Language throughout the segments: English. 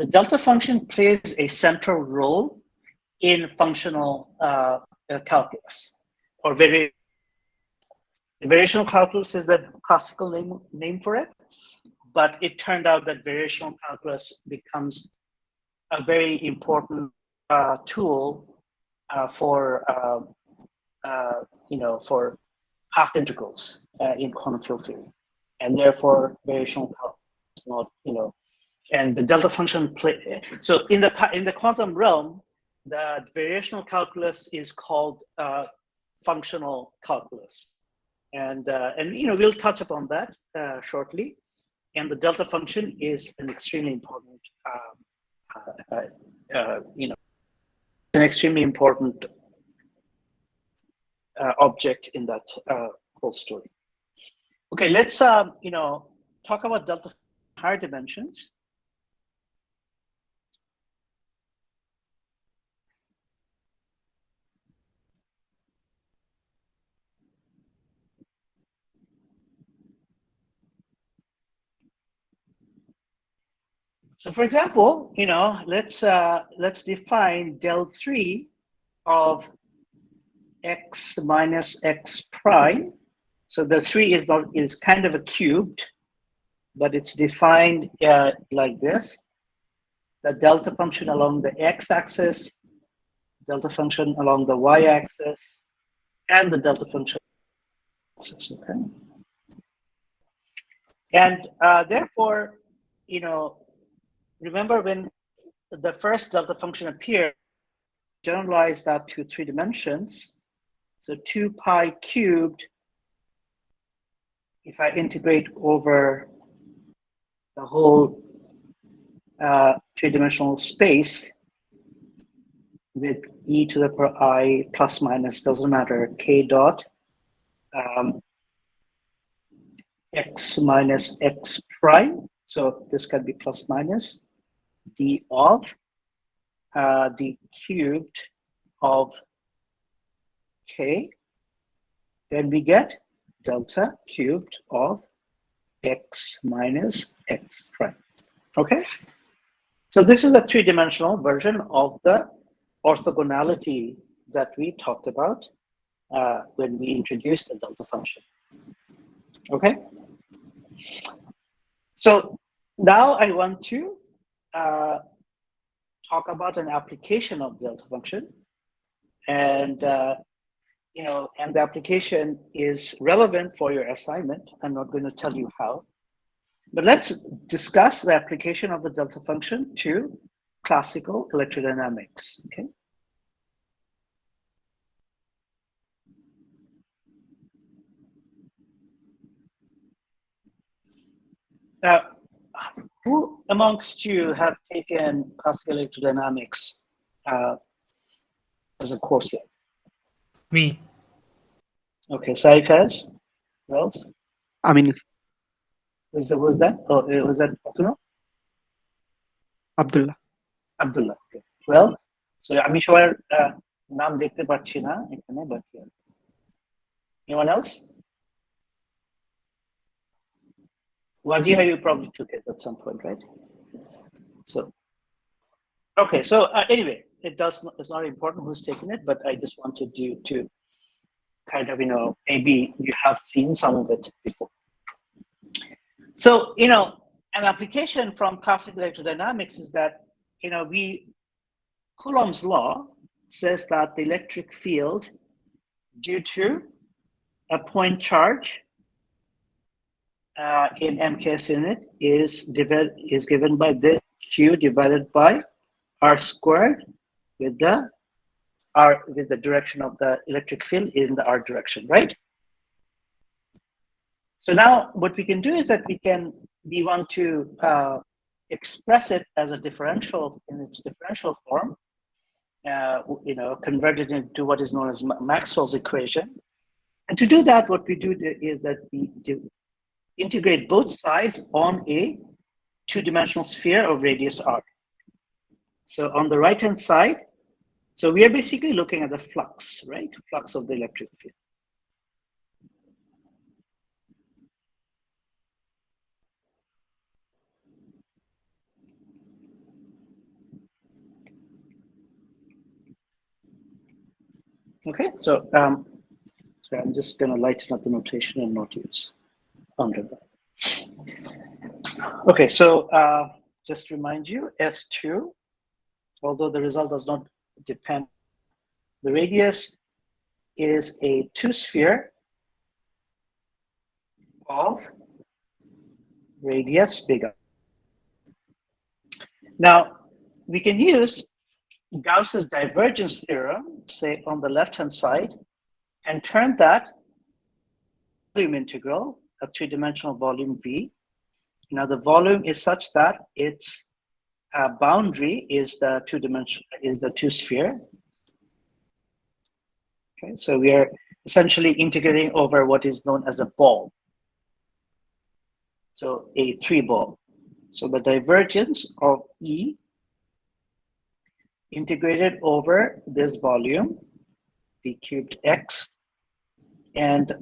the delta function plays a central role in functional calculus, or variational calculus is the classical name for it, but it turned out that variational calculus becomes a very important tool for for path integrals in quantum field theory, and therefore variational calculus is not and the delta function play. So in the quantum realm, the variational calculus is called functional calculus, and we'll touch upon that shortly. And the delta function is an extremely important object in that whole story. Okay, let's talk about delta higher dimensions. So, for example, let's define del 3 of x minus x prime. So the 3 is kind of a cubed, but it's defined like this: the delta function along the x-axis, delta function along the y-axis, and the delta function axis. Okay, and therefore, remember when the first delta function appeared, generalize that to 3 dimensions. So 2 pi cubed, if I integrate over the whole 3-dimensional space with e to the power I plus minus, doesn't matter, k dot x minus x prime. So this can be plus minus d of d cubed of k. Then we get delta cubed of x minus x prime. Okay? So this is a 3-dimensional version of the orthogonality that we talked about when we introduced the delta function. Okay? So now I want to talk about an application of delta function, and the application is relevant for your assignment. I'm not going to tell you how, but let's discuss the application of the delta function to classical electrodynamics. Okay. Who amongst you have taken classical electrodynamics as a course yet? Me. Okay, Saif has. Who else? I mean, Was that? Oh, was that Abdullah? Abdullah. Abdullah. Okay. Who else? So আমি সবার নাম দেখতে পাচ্ছি না এখানে, but anyone else? Wajiha, you probably took it at some point, right? So, okay. So anyway, it's not important who's taken it, but I just wanted you to kind of, maybe you have seen some of it before. So, an application from classical electrodynamics is that, Coulomb's law says that the electric field due to a point charge in MKS unit is given by the Q divided by R squared with the direction of the electric field in the R direction, right? So now what we can do is that we want to express it as a differential in its differential form, convert it into what is known as Maxwell's equation. And to do that, what we do is that we integrate both sides on a 2-dimensional sphere of radius r. So on the right-hand side, so we are basically looking at the flux, right? Flux of the electric field. Okay, so I'm just going to lighten up the notation and not use underline. Okay, so just to remind you, S2, although the result does not depend, the radius is a two-sphere of radius bigger. Now, we can use Gauss's divergence theorem, say on the left-hand side, and turn that volume integral, a three-dimensional volume V. Now, the volume is such that its boundary is the two-sphere. Okay, so we are essentially integrating over what is known as a ball. So a three-ball. So the divergence of E integrated over this volume, V cubed X, and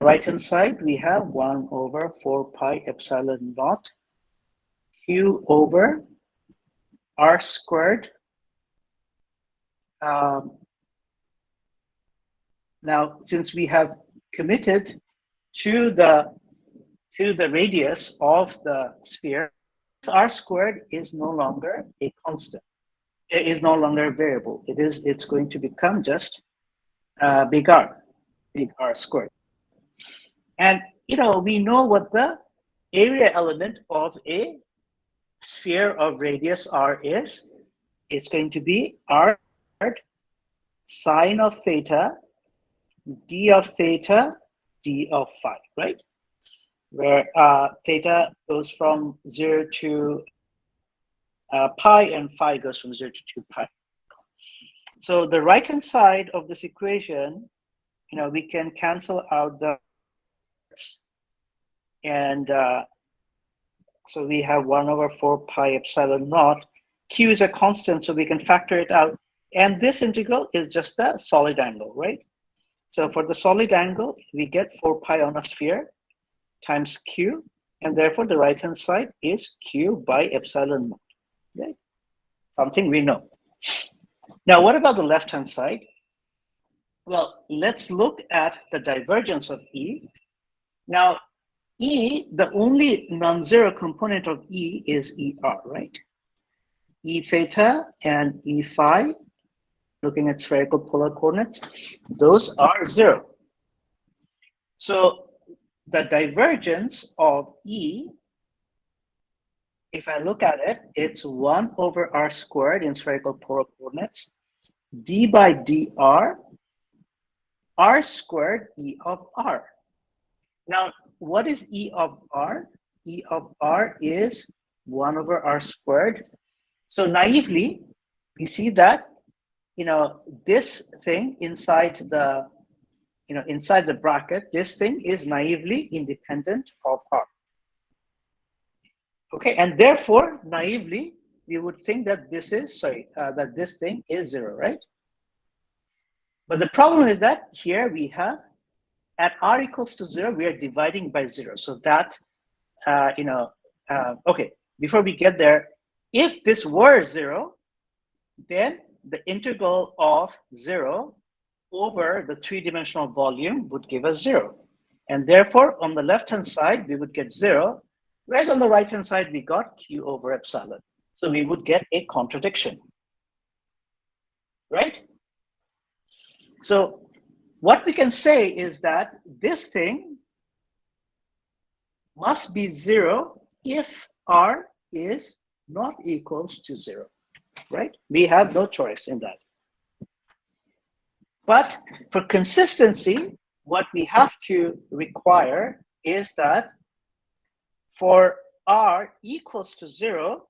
right-hand side, we have 1 over 4 pi epsilon naught Q over R squared. Now, since we have committed to the radius of the sphere, R squared is no longer a constant. It is no longer a variable. It's going to become just big R squared. And we know what the area element of a sphere of radius R is. It's going to be R sine of theta, d of theta, d of phi, right? Where theta goes from 0 to pi and phi goes from 0 to 2 pi. So the right-hand side of this equation, we can cancel out the and so we have 1 over 4 pi epsilon naught. Q is a constant, so we can factor it out. And this integral is just the solid angle, right? So for the solid angle, we get 4 pi on a sphere times Q, and therefore the right-hand side is Q by epsilon naught, right? Something we know. Now, what about the left-hand side? Well, let's look at the divergence of E. Now, E, the only non-zero component of E is ER, right? E theta and E phi, looking at spherical polar coordinates, those are 0. So the divergence of E, if I look at it, it's 1 over R squared in spherical polar coordinates, d by dr, R squared E of R. Now, what is E of R? E of R is 1 over R squared. So naively, we see that, this thing inside the, inside the bracket, this thing is naively independent of R. Okay, and therefore, naively, we would think that this is, that this thing is 0, right? But the problem is that here we have, at R equals to 0, we are dividing by 0. So that, okay, before we get there, if this were 0, then the integral of 0 over the three-dimensional volume would give us 0. And therefore, on the left-hand side, we would get 0, whereas on the right-hand side, we got Q over epsilon. So we would get a contradiction, right? So what we can say is that this thing must be 0 if R is not equals to 0, right? We have no choice in that. But for consistency, what we have to require is that for R equals to 0,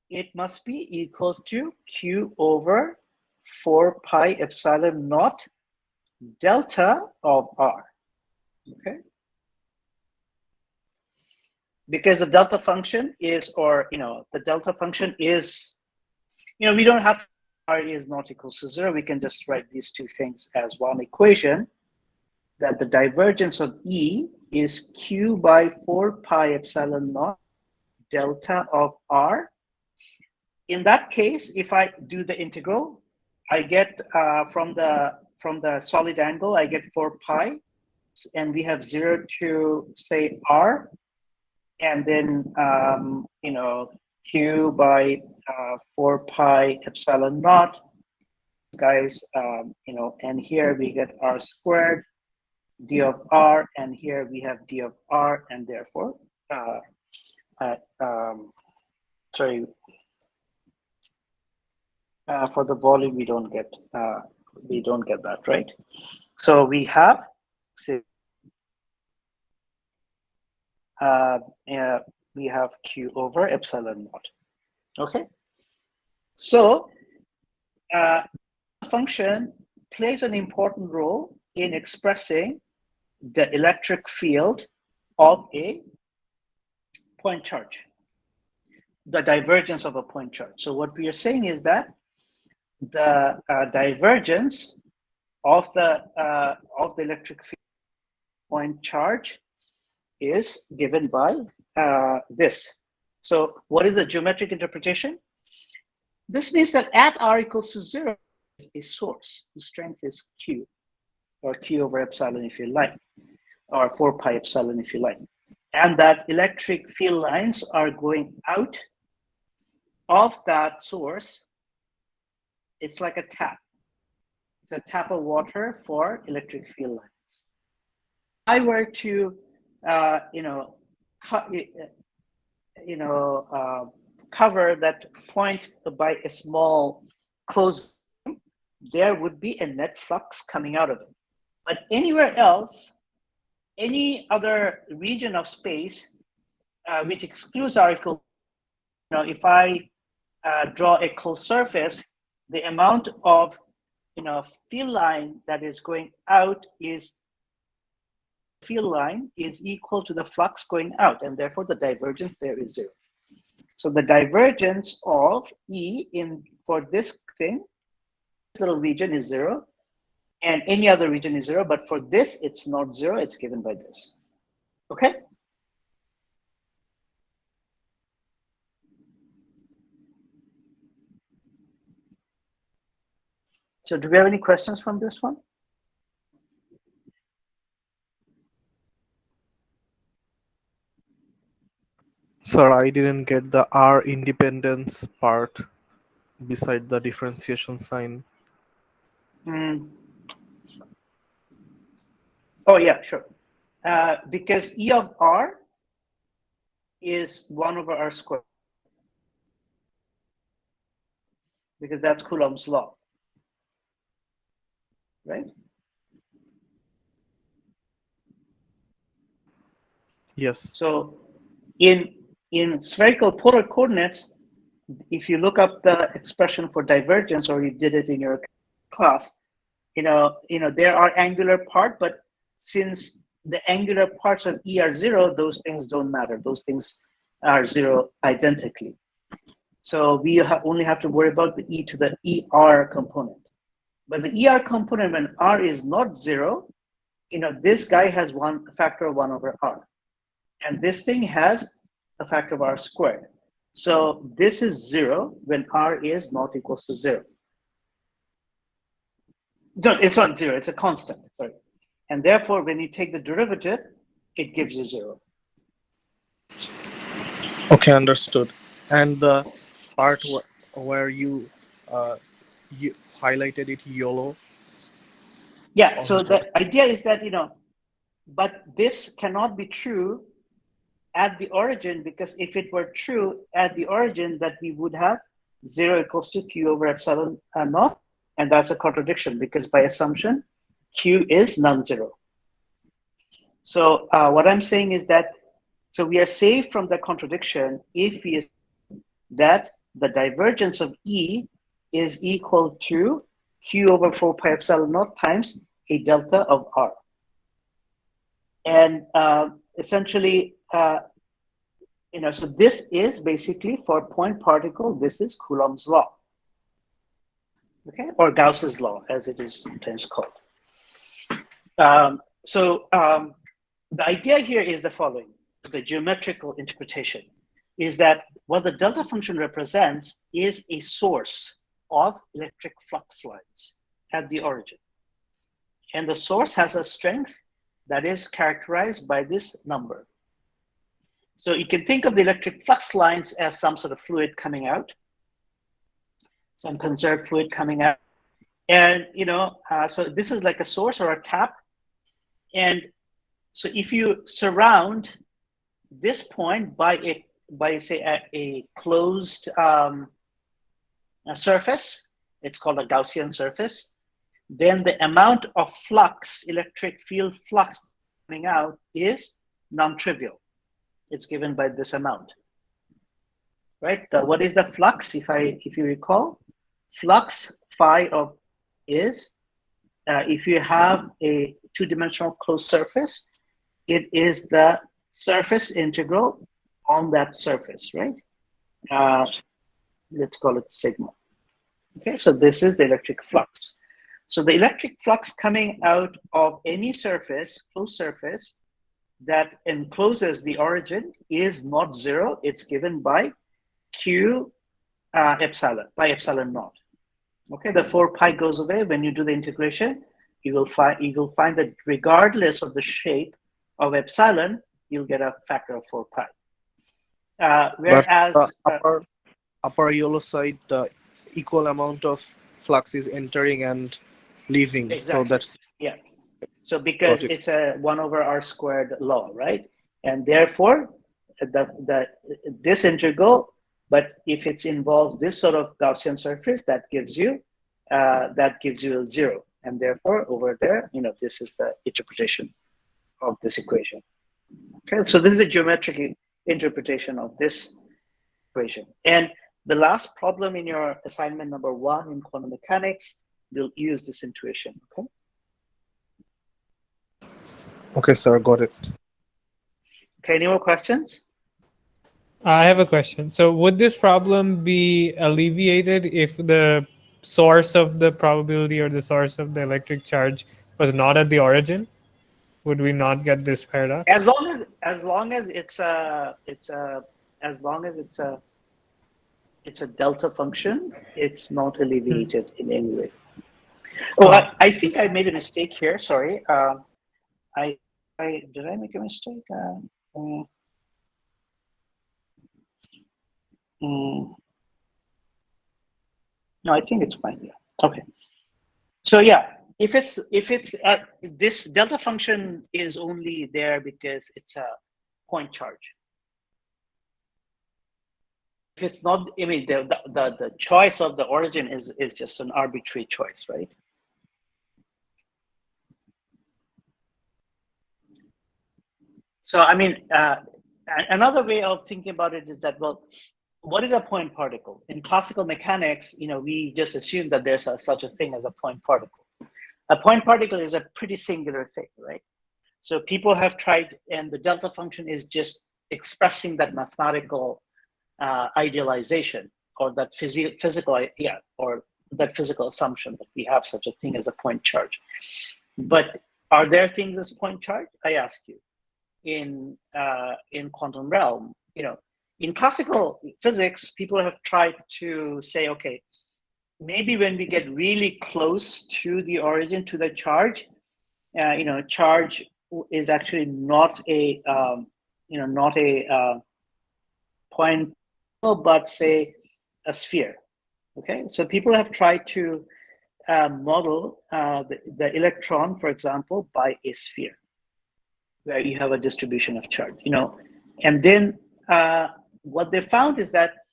it must be equal to Q over 4 pi epsilon naught delta of R, okay? Because the delta function is, the delta function is, we don't have R is not equals to 0. We can just write these two things as one equation, that the divergence of E is Q by 4 pi epsilon naught delta of R. In that case, if I do the integral, I get from the solid angle, I get 4 pi, and we have 0 to say r, and then q by 4 pi epsilon naught, guys. And here we get r squared, d of r, and here we have d of r, and therefore, for the volume we don't get that, right? So we have q over epsilon naught. Okay, so function plays an important role in expressing the electric field of a point charge, the divergence of a point charge. So what we are saying is that the divergence of the electric field point charge is given by this. So what is the geometric interpretation? This means that at r equals to 0, a source whose strength is q, or q over epsilon if you like, or 4 pi epsilon if you like, and that electric field lines are going out of that source. It's like a tap. It's a tap of water for electric field lines. I were to cover that point by a small closed volume, there would be a net flux coming out of it. But anywhere else, any other region of space which excludes r equal, if I draw a closed surface, the amount of field line that is going out is equal to the flux going out, and therefore the divergence there is 0. So the divergence of E for this thing, this little region is 0, and any other region is 0, but for this it's not 0, it's given by this. Okay? So do we have any questions from this one? Sir, I didn't get the R independence part beside the differentiation sign. Oh yeah, sure. Because E of R is 1 over R squared. Because that's Coulomb's law. Right? Yes. So in spherical polar coordinates, if you look up the expression for divergence, or you did it in your class, there are angular part, but since the angular parts of E are 0, those things don't matter. Those things are 0 identically. So we only have to worry about the E to the ER component. But the ER component, when R is not 0, this guy has a factor of 1 over R. And this thing has a factor of R squared. So this is 0 when R is not equals to 0. No, it's not 0, it's a constant, sorry. And therefore, when you take the derivative, it gives you 0. Okay, understood. And the part where you highlighted it yellow. Yeah, so the idea is that, but this cannot be true at the origin, because if it were true at the origin, that we would have 0 equals to q over epsilon naught, and that's a contradiction, because by assumption, q is non-zero. So what I'm saying is that, so we are saved from the contradiction if we assume that the divergence of E is equal to q over 4 pi epsilon naught times a delta of R. And essentially, so this is basically for point particle, this is Coulomb's law, okay, or Gauss's law, as it is sometimes called. The idea here is the following: the geometrical interpretation is that what the delta function represents is a source of electric flux lines at the origin. And the source has a strength that is characterized by this number. So you can think of the electric flux lines as some sort of fluid coming out, some conserved fluid coming out. And, so this is like a source or a tap. And so if you surround this point by a closed a surface, it's called a Gaussian surface, then the amount of flux, electric field flux coming out is non-trivial. It's given by this amount, right? What is the flux? If you recall, flux phi of is if you have a two-dimensional closed surface, it is the surface integral on that surface, right? Let's call it sigma. Okay, so this is the electric flux. So the electric flux coming out of any surface, closed surface, that encloses the origin is not zero. It's given by Q epsilon, by epsilon naught. Okay, the 4 pi goes away. When you do the integration, you will find that regardless of the shape of epsilon, you'll get a factor of 4 pi. Whereas upper yellow side, the equal amount of flux is entering and leaving. Exactly. So that's So because it's a 1 over r squared law, right? And therefore, this integral, but if it's involved this sort of Gaussian surface, that gives you a 0, and therefore over there, this is the interpretation of this equation. Okay, so this is a geometric interpretation of this equation. And the last problem in your assignment number 1 in quantum mechanics, we'll use this intuition. Okay. Okay, sir, got it. Okay, any more questions? I have a question. So would this problem be alleviated if the source of the probability or the source of the electric charge was not at the origin? Would we not get this paradox? As long as it's a delta function, it's not alleviated in any way. Oh, I think I made a mistake here. Sorry. Did I make a mistake? No, I think it's fine. Yeah. Okay. So yeah, if it's this delta function is only there because it's a point charge. If it's not, I mean, the choice of the origin is just an arbitrary choice, right? So I mean, another way of thinking about it is that, well, what is a point particle? In classical mechanics, we just assume that there's such a thing as a point particle. A point particle is a pretty singular thing, right? So people have tried, and the delta function is just expressing that mathematical idealization, or that physical assumption that we have such a thing as a point charge. But are there things as point charge? I ask you. In quantum realm, in classical physics, people have tried to say, okay, maybe when we get really close to the origin, to the charge, charge is actually not a point, but say a sphere. Okay, so people have tried to model the electron, for example, by a sphere, where you have a distribution of charge, and then what they found is that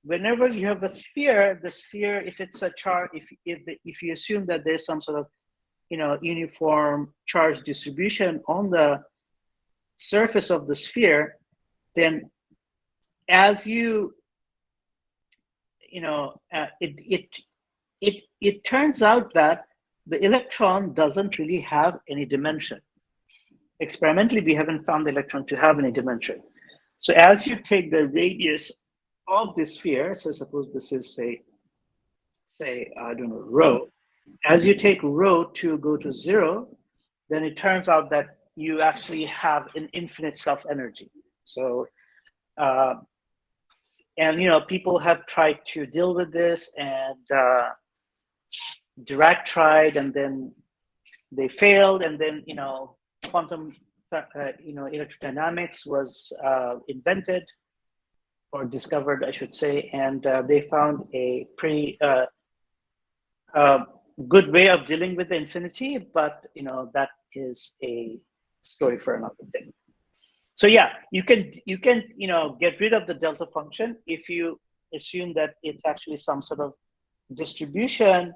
whenever you have a sphere, the sphere, if it's a charge, if you assume that there's some sort of uniform charge distribution on the surface of the sphere, then as it turns out that the electron doesn't really have any dimension. Experimentally, we haven't found the electron to have any dimension. So as you take the radius of the sphere, so suppose this is say I don't know, rho. As you take rho to go to 0, then it turns out that you actually have an infinite self-energy. So And people have tried to deal with this, and Dirac tried, and then they failed, and then quantum electrodynamics was invented or discovered, I should say, and they found a pretty good way of dealing with the infinity, but that is a story for another day. So yeah, you can get rid of the delta function if you assume that it's actually some sort of distribution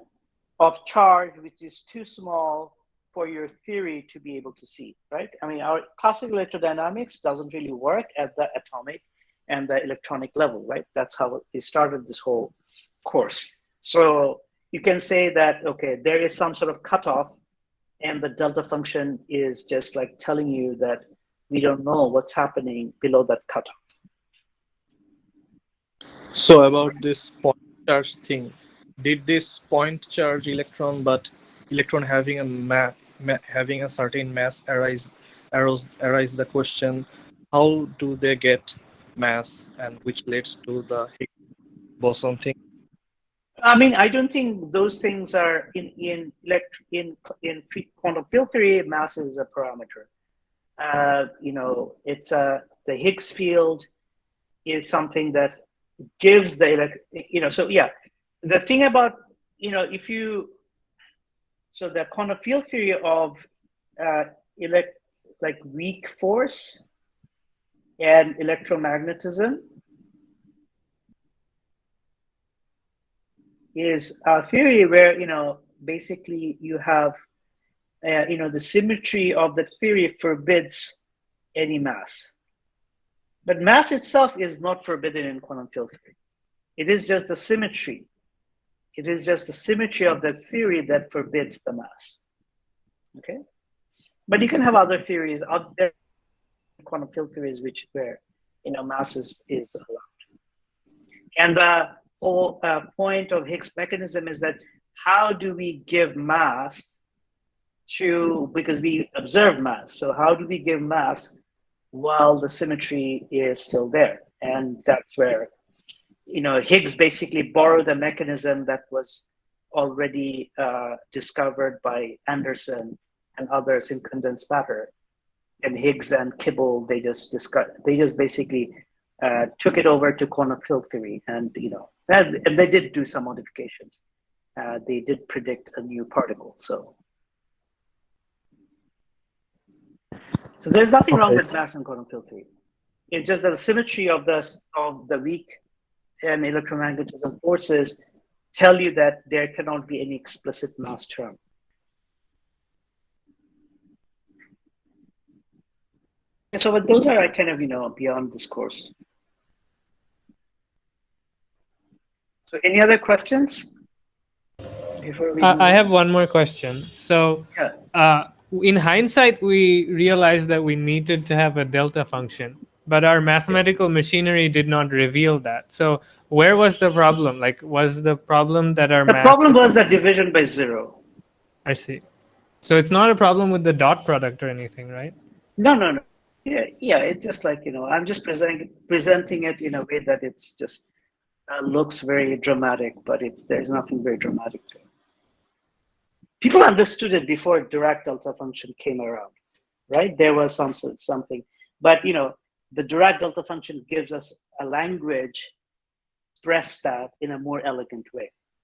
of charge which is too small for your theory to be able to see, right? I mean, our classical electrodynamics doesn't really work at the atomic and the electronic level, right? That's how we started this whole course. So you can say that, okay, there is some sort of cutoff, and the delta function is just like telling you that we don't know what's happening below that cutoff. So about this point charge thing, did this point charge electron having a having a certain mass arise the question, how do they get mass, and which leads to the Higgs boson thing? I mean, I don't think those things are in quantum field theory. Mass is a parameter. It's the Higgs field is something that gives the So yeah, the thing about so the quantum field theory of weak force and electromagnetism is a theory where basically you have the symmetry of the theory forbids any mass. But mass itself is not forbidden in quantum field theory. It is just the symmetry. It is just the symmetry of the theory that forbids the mass. Okay? But you can have other theories out there, quantum field theories, where mass is allowed. And the whole point of Higgs mechanism is that how do we give mass because we observe mass. So how do we give mass while the symmetry is still there? And that's where, Higgs basically borrowed a mechanism that was already discovered by Anderson and others in condensed matter. And Higgs and Kibble, they just basically took it over to quantum field theory, and and they did do some modifications. They did predict a new particle. So there's nothing wrong with mass and quantum field theory. It's just that the symmetry of the weak and electromagnetism forces tell you that there cannot be any explicit mass term. And so, but those are kind of beyond this course. So, any other questions? I have one more question. So, in hindsight, we realized that we needed to have a delta function, but our mathematical machinery did not reveal that. So, where was the problem? Like, was the problem that our problem was the division by 0? I see. So it's not a problem with the dot product or anything, right? No. Yeah. It's just like I'm just presenting it in a way that it's just looks very dramatic, but there's nothing very dramatic to it. People understood it before Dirac delta function came around, right? There was something, but the Dirac delta function gives us a language to express that in a more elegant way.